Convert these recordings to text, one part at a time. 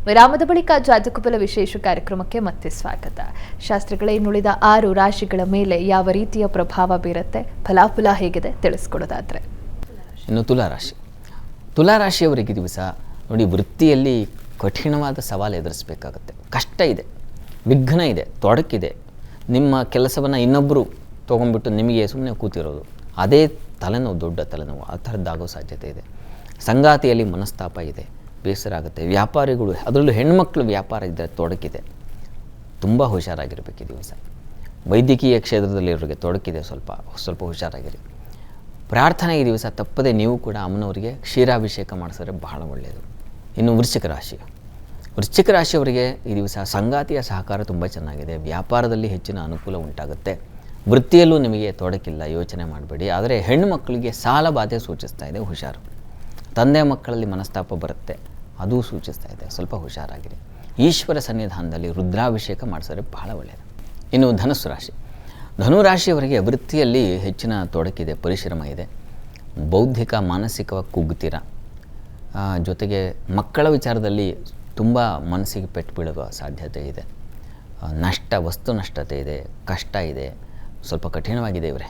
ವಿರಾಮದ ಬಳಿಕ ಜಾತಕಬಲ ವಿಶೇಷ ಕಾರ್ಯಕ್ರಮಕ್ಕೆ ಮತ್ತೆ ಸ್ವಾಗತ. ಶಾಸ್ತ್ರಗಳೇ ಇನ್ನುಳಿದ 6 ರಾಶಿಗಳ ಮೇಲೆ ಯಾವ ರೀತಿಯ ಪ್ರಭಾವ ಬೀರುತ್ತೆ, ಫಲಾಫಲ ಹೇಗಿದೆ ತಿಳಿಸ್ಕೊಡೋದಾದ್ರೆ ಇನ್ನು ತುಲಾರಾಶಿಯವರಿಗೆ ದಿವಸ ನೋಡಿ, ವೃತ್ತಿಯಲ್ಲಿ ಕಠಿಣವಾದ ಸವಾಲು ಎದುರಿಸಬೇಕಾಗುತ್ತೆ. ಕಷ್ಟ ಇದೆ, ವಿಘ್ನ ಇದೆ, ತೊಡಕಿದೆ. ನಿಮ್ಮ ಕೆಲಸವನ್ನು ಇನ್ನೊಬ್ಬರು ತೊಗೊಂಡ್ಬಿಟ್ಟು ನಿಮಗೆ ಸುಮ್ಮನೆ ಕೂತಿರೋದು, ಅದೇ ತಲೆನೋವು, ದೊಡ್ಡ ತಲೆನೋವು, ಆ ಥರದ್ದಾಗೋ ಸಾಧ್ಯತೆ ಇದೆ. ಸಂಗಾತಿಯಲ್ಲಿ ಮನಸ್ತಾಪ ಇದೆ, ಬೇಸರ ಆಗುತ್ತೆ. ವ್ಯಾಪಾರಿಗಳು, ಅದರಲ್ಲೂ ಹೆಣ್ಮಕ್ಳು ವ್ಯಾಪಾರ ಇದ್ದರೆ ತೊಡಕಿದೆ, ತುಂಬ ಹುಷಾರಾಗಿರಬೇಕು ಈ ದಿವಸ. ವೈದ್ಯಕೀಯ ಕ್ಷೇತ್ರದಲ್ಲಿರೋರಿಗೆ ತೊಡಕಿದೆ, ಸ್ವಲ್ಪ ಹುಷಾರಾಗಿರಿ. ಪ್ರಾರ್ಥನೆ ಈ ದಿವಸ ತಪ್ಪದೆ ನೀವು ಕೂಡ ಅಮ್ಮನವರಿಗೆ ಕ್ಷೀರಾಭಿಷೇಕ ಮಾಡಿಸಿದ್ರೆ ಬಹಳ ಒಳ್ಳೆಯದು. ಇನ್ನು ವೃಶ್ಚಿಕ ರಾಶಿಯವರಿಗೆ ಈ ದಿವಸ ಸಂಗಾತಿಯ ಸಹಕಾರ ತುಂಬ ಚೆನ್ನಾಗಿದೆ. ವ್ಯಾಪಾರದಲ್ಲಿ ಹೆಚ್ಚಿನ ಅನುಕೂಲ ಉಂಟಾಗುತ್ತೆ. ವೃತ್ತಿಯಲ್ಲೂ ನಿಮಗೆ ತೊಡಕಿಲ್ಲ, ಯೋಚನೆ ಮಾಡಬೇಡಿ. ಆದರೆ ಹೆಣ್ಣು ಮಕ್ಕಳಿಗೆ ಸಾಲ ಬಾಧೆ ಸೂಚಿಸ್ತಾ ಇದೆ, ಹುಷಾರು. ತಂದೆ ಮಕ್ಕಳಲ್ಲಿ ಮನಸ್ತಾಪ ಬರುತ್ತೆ, ಅದೂ ಸೂಚಿಸ್ತಾ ಇದೆ, ಸ್ವಲ್ಪ ಹುಷಾರಾಗಿರಿ. ಈಶ್ವರ ಸನ್ನಿಧಾನದಲ್ಲಿ ರುದ್ರಾಭಿಷೇಕ ಮಾಡಿಸಿದ್ರೆ ಬಹಳ ಒಳ್ಳೆಯದು. ಇನ್ನು ಧನುರಾಶಿಯವರಿಗೆ ವೃತ್ತಿಯಲ್ಲಿ ಹೆಚ್ಚಿನ ತೊಡಕಿದೆ, ಪರಿಶ್ರಮ ಇದೆ. ಬೌದ್ಧಿಕ ಮಾನಸಿಕವಾಗಿ ಕುಗ್ಗುತ್ತೀರ. ಜೊತೆಗೆ ಮಕ್ಕಳ ವಿಚಾರದಲ್ಲಿ ತುಂಬ ಮನಸ್ಸಿಗೆ ಪೆಟ್ಟು ಬೀಳುವ ಸಾಧ್ಯತೆ ಇದೆ. ವಸ್ತು ನಷ್ಟತೆ ಇದೆ, ಕಷ್ಟ ಇದೆ, ಸ್ವಲ್ಪ ಕಠಿಣವಾಗಿದೆ ಇವರೇ.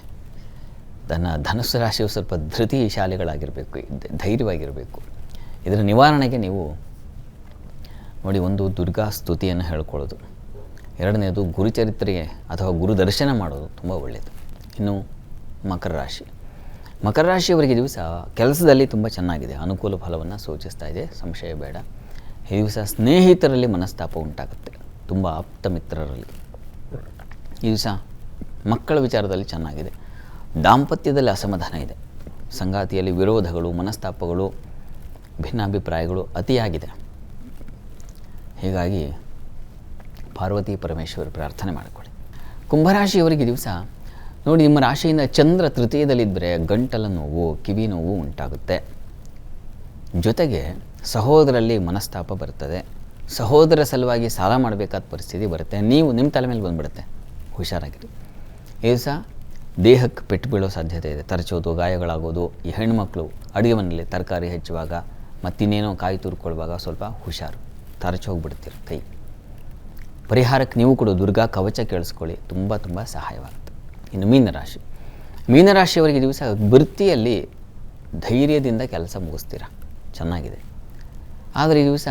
ಧನುಸ್ಸು ರಾಶಿಯು ಸ್ವಲ್ಪ ಧೃತಿಶಾಲಿಗಳಾಗಿರಬೇಕು, ಧೈರ್ಯವಾಗಿರಬೇಕು. ಇದರ ನಿವಾರಣೆಗೆ ನೀವು ನೋಡಿ, ಒಂದು ದುರ್ಗಾ ಸ್ತುತಿಯನ್ನು ಹೇಳ್ಕೊಳ್ಳೋದು, ಎರಡನೇದು ಗುರುಚರಿತ್ರೆಗೆ ಅಥವಾ ಗುರು ದರ್ಶನ ಮಾಡೋದು ತುಂಬ ಒಳ್ಳೆಯದು. ಇನ್ನು ಮಕರ ರಾಶಿಯವರಿಗೆ ದಿವಸ ಕೆಲಸದಲ್ಲಿ ತುಂಬ ಚೆನ್ನಾಗಿದೆ, ಅನುಕೂಲ ಫಲವನ್ನು ಸೂಚಿಸ್ತಾ ಇದೆ, ಸಂಶಯ ಬೇಡ. ಈ ದಿವಸ ಸ್ನೇಹಿತರಲ್ಲಿ ಮನಸ್ತಾಪ ಉಂಟಾಗುತ್ತೆ, ತುಂಬ ಆಪ್ತ ಮಿತ್ರರಲ್ಲಿ. ಈ ದಿವಸ ಮಕ್ಕಳ ವಿಚಾರದಲ್ಲಿ ಚೆನ್ನಾಗಿದೆ. ದಾಂಪತ್ಯದಲ್ಲಿ ಅಸಮಾಧಾನ ಇದೆ, ಸಂಗಾತಿಯಲ್ಲಿ ವಿರೋಧಗಳು, ಮನಸ್ತಾಪಗಳು, ಭಿನ್ನಾಭಿಪ್ರಾಯಗಳು ಅತಿಯಾಗಿದೆ. ಹೀಗಾಗಿ ಪಾರ್ವತಿ ಪರಮೇಶ್ವರ ಪ್ರಾರ್ಥನೆ ಮಾಡಿಕೊಳ್ಳಿ. ಕುಂಭರಾಶಿಯವರಿಗೆ ದಿವಸ ನೋಡಿ, ನಿಮ್ಮ ರಾಶಿಯಿಂದ ಚಂದ್ರ ತೃತೀಯದಲ್ಲಿದ್ದರೆ ಗಂಟಲ ನೋವು, ಕಿವಿ ನೋವು ಉಂಟಾಗುತ್ತೆ. ಜೊತೆಗೆ ಸಹೋದರಲ್ಲಿ ಮನಸ್ತಾಪ ಬರ್ತದೆ. ಸಹೋದರ ಸಲುವಾಗಿ ಸಾಲ ಮಾಡಬೇಕಾದ ಪರಿಸ್ಥಿತಿ ಬರುತ್ತೆ, ನಿಮ್ಮ ತಲೆ ಮೇಲೆ ಬಂದುಬಿಡುತ್ತೆ, ಹುಷಾರಾಗಿರಿ. ಈ ದಿವಸ ದೇಹಕ್ಕೆ ಪೆಟ್ಟು ಬೀಳೋ ಸಾಧ್ಯತೆ ಇದೆ, ತರಚೋದು, ಗಾಯಗಳಾಗೋದು. ಈ ಹೆಣ್ಣುಮಕ್ಕಳು ಅಡುಗೆ ಮನೆಯಲ್ಲಿ ತರಕಾರಿ ಹೆಚ್ಚುವಾಗ ಮತ್ತಿನ್ನೇನೋ ಕಾಯಿ ತುರ್ಕೊಳ್ಳುವಾಗ ಸ್ವಲ್ಪ ಹುಷಾರು, ತರಚೋಗ್ಬಿಡ್ತೀರ ಕೈ. ಪರಿಹಾರಕ್ಕೆ ನೀವು ಕೂಡ ದುರ್ಗಾ ಕವಚ ಕೇಳಿಸ್ಕೊಳ್ಳಿ, ತುಂಬ ಸಹಾಯವಾಗುತ್ತೆ. ಇನ್ನು ಮೀನರಾಶಿಯವರಿಗೆ ದಿವಸ ವೃತ್ತಿಯಲ್ಲಿ ಧೈರ್ಯದಿಂದ ಕೆಲಸ ಮುಗಿಸ್ತೀರ, ಚೆನ್ನಾಗಿದೆ. ಆದರೆ ಈ ದಿವಸ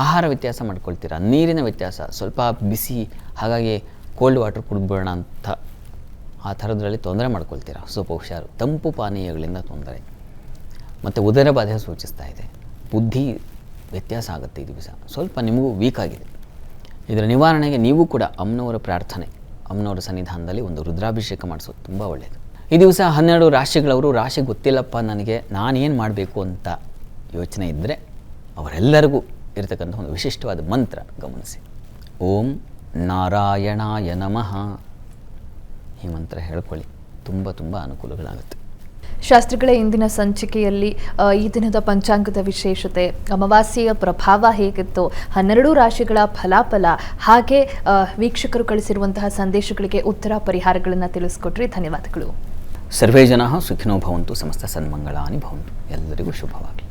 ಆಹಾರ ವ್ಯತ್ಯಾಸ ಮಾಡ್ಕೊಳ್ತೀರ, ನೀರಿನ ವ್ಯತ್ಯಾಸ, ಸ್ವಲ್ಪ ಬಿಸಿ, ಹಾಗಾಗಿ ಕೋಲ್ಡ್ ವಾಟರ್ ಕುಡಿದ್ಬಿಡೋಣ ಅಂತ ಆ ಥರದ್ರಲ್ಲಿ ತೊಂದರೆ ಮಾಡ್ಕೊಳ್ತೀರ, ಸ್ವಲ್ಪ ಹುಷಾರು. ತಂಪು ಪಾನೀಯಗಳಿಂದ ತೊಂದರೆ ಮತ್ತು ಉದರ ಬಾಧೆ ಸೂಚಿಸ್ತಾ ಇದೆ. ಬುದ್ಧಿ ವ್ಯತ್ಯಾಸ ಆಗುತ್ತೆ ಈ ದಿವಸ, ಸ್ವಲ್ಪ ನಿಮಗೂ ವೀಕ್ ಆಗಿದೆ. ಇದರ ನಿವಾರಣೆಗೆ ನೀವು ಕೂಡ ಅಮ್ಮನವರ ಪ್ರಾರ್ಥನೆ, ಅಮ್ಮನವರ ಸನ್ನಿಧಾನದಲ್ಲಿ ಒಂದು ರುದ್ರಾಭಿಷೇಕ ಮಾಡಿಸೋದು ತುಂಬ ಒಳ್ಳೆಯದು. ಈ ದಿವಸ 12 ರಾಶಿಗಳವರು, ರಾಶಿ ಗೊತ್ತಿಲ್ಲಪ್ಪ ನನಗೆ, ನಾನೇನು ಮಾಡಬೇಕು ಅಂತ ಯೋಚನೆ ಇದ್ದರೆ ಅವರೆಲ್ಲರಿಗೂ ಇರತಕ್ಕಂಥ ಒಂದು ವಿಶಿಷ್ಟವಾದ ಮಂತ್ರ ಗಮನಿಸಿ. ಓಂ ನಾರಾಯಣಾಯ ನಮಃ, ಈ ಮಂತ್ರ ಹೇಳ್ಕೊಳ್ಳಿ, ತುಂಬ ಅನುಕೂಲಗಳಾಗುತ್ತೆ. ಶಾಸ್ತ್ರಗಳ ಇಂದಿನ ಸಂಚಿಕೆಯಲ್ಲಿ ಈ ದಿನದ ಪಂಚಾಂಗದ ವಿಶೇಷತೆ, ಅಮಾವಾಸ್ಯೆಯ ಪ್ರಭಾವ ಹೇಗಿತ್ತು, 12 ರಾಶಿಗಳ ಫಲಾಫಲ, ಹಾಗೆ ವೀಕ್ಷಕರು ಕಳಿಸಿರುವಂತಹ ಸಂದೇಶಗಳಿಗೆ ಉತ್ತರ, ಪರಿಹಾರಗಳನ್ನು ತಿಳಿಸ್ಕೊಟ್ರಿ. ಧನ್ಯವಾದಗಳು. ಸರ್ವೇ ಜನಾಃ ಸುಖಿನೋ ಭವಂತು, ಸಮಸ್ತ ಸನ್ಮಂಗಳಾನಿ ಭವಂತು. ಎಲ್ಲರಿಗೂ ಶುಭವಾಗಲಿ.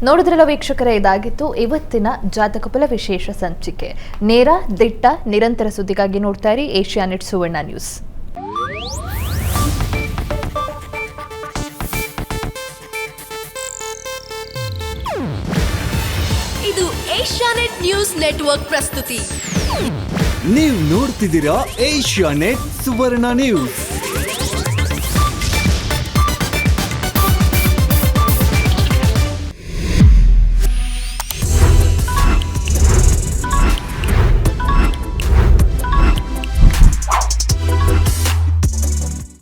ನೋಡಿದ್ರಲ್ಲ ವೀಕ್ಷಕರೇ, ಇದಾಗಿತ್ತು ಇವತ್ತಿನ ಜಾತಕಫಲ ವಿಶೇಷ ಸಂಚಿಕೆ. ನೇರ, ದಿಟ್ಟ, ನಿರಂತರ ಸುದ್ದಿಗಾಗಿ ನೋಡ್ತಾ ಇರಿ ಏಷ್ಯಾನೆಟ್ ಸುವರ್ಣ ನ್ಯೂಸ್. ಇದು ಏಷ್ಯಾನೆಟ್ ನ್ಯೂಸ್ ನೆಟ್ವರ್ಕ್ ಪ್ರಸ್ತುತಿ. ನೀವು ನೋಡ್ತಿದ್ದೀರಾ ಏಷ್ಯಾನೆಟ್ ಸುವರ್ಣ ನ್ಯೂಸ್.